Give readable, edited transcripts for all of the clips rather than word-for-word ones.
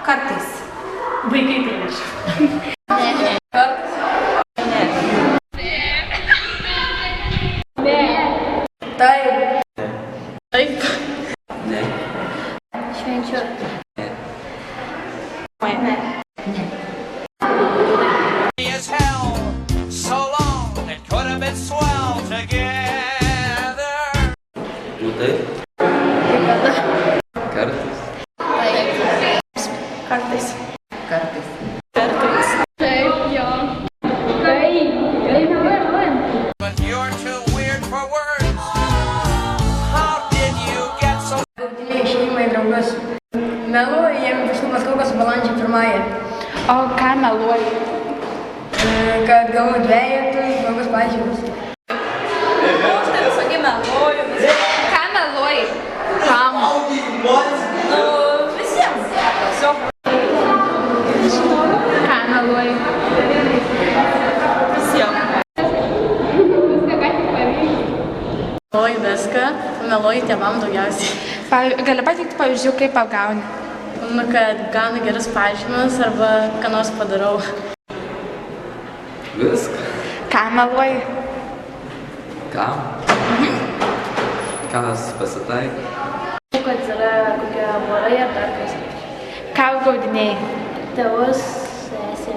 Kartais. Vaikai prineša. Ne. Kartais. Ne. Ne. Taip. Taip. Ne. Švenčiu. Ne. Ne. Ne. As hell, so long, it could have been swell together. Taip. Kada? Kartais. Taip. Kartais. Kartais. Kartais. Taip, jo. Taip. But you're too weird for words. How did you get so... Gautiniai šeimai draugus. Meluoju, jiems visų paskaukas balandžio 1. O ką meluoji? Kad gavau dvejetus, blogus pažymius. Aš tai visokie meluoju. Ką meluoji? Kam? Nu, visiems. Tiesiog. Ką meluoji? Visiems. Meluoju viską, meluoju tėvam daugiausiai. Gali pateikti pavyzdžių, kaip apgauni? Nu, kad gaunu gerus pažymius arba ką nors padarau. Viską. Ką meluoji? Kam? Kas pasitaiko? Kad yra kokie vorai ar dar kas. Ką apgaudinėjai? Tėvus, sesė.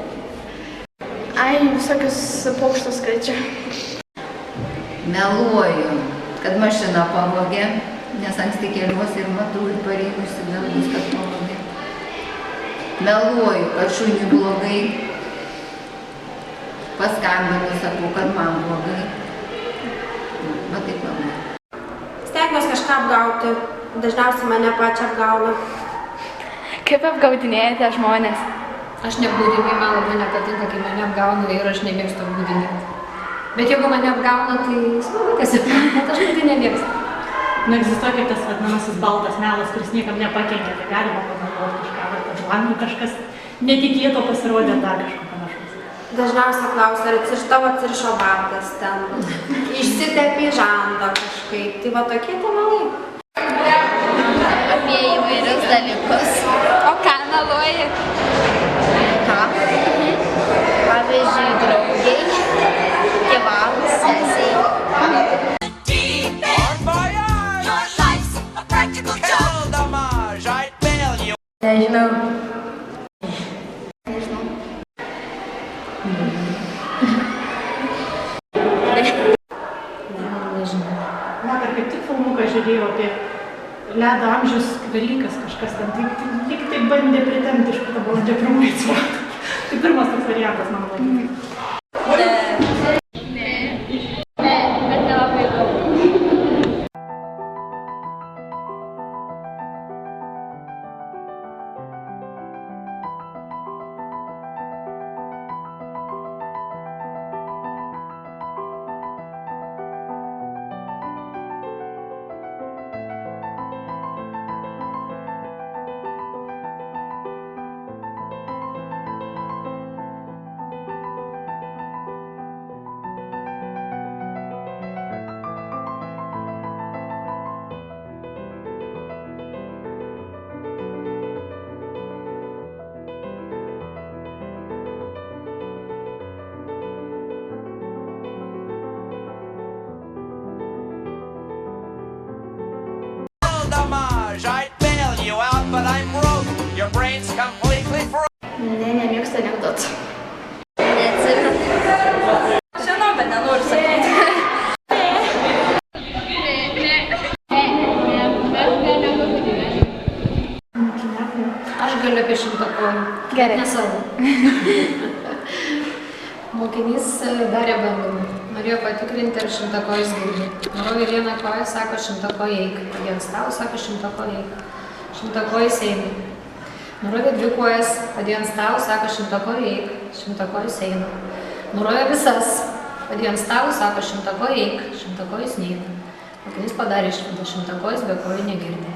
Ai, visokius paukštus skaičiu. Meluoju, kad mašiną pavogė, nes anksti keliuosi ir matau ir pareigusi darbus, kad pavogė. Meluoju, kad šuniui blogai. Paskambinu, sakau, kad man blogai. Va taip meluoju. Stengiuosi kažką apgauti, dažniausiai mane pačią apgauna. Kaip apgaudinėjate žmonės? Aš neapgaudinėjau, man labai nepatinka, kai mane apgauna ir aš nemėgstu apgaudinėti. Bet jeigu mane apgauna, tai smagu tiesiog, bet aš pati nemėgstu. Nu, egzistuoja kaip tas vadinamasis baltas melas, kuris niekam nepakenkia, tai galima pagalvoti kažką, bet man kažkas netikėto pasirodė dar kažko panašaus. Dažniausiai klausia, ar tavo atsirišo batas ten, išsitepė žandą kažkaip, tai va tokie tie melai. Apie įvairius dalykus. O ką meluoji? Ką? Pavyzdžiui, draugiai, tėvams, sesiai. Nežinau. Vakar kaip tik filmuką žiūrėjau apie ledo amžiaus Velykas kažkas ten, lyg tai bandė pritempti iš karto balandžio 1 atsirado. Tai pirmas toks variantas, man labai. Bet nelabai daug. I'd bail you out, but I'm broke. Your brain's completely frozen. Ne, nemėgstu anekdotų. Neatsimenu. Žinau, bet nenoriu sakyti. Aš galiu apie 100 kojų. Gerai. Ne savo. Mokinys darė bandymą. Norėjo patikrinti, ar 100 kojus girdi. Nurovė vieną koją, sako 100 kojų eik. Padėjo ant stalo, sako 100 kojų eik. 100 kojus eina. Nurovė 2 kojas, padėjo ant stalo, sako 100 kojų eik. 100 kojus eina. Nurovė visas, padėjo ant stalo, sako 100 kojų eik. 100 kojus neina. Mokinys padarė išvadą, 100 kojus be kojų negirdi.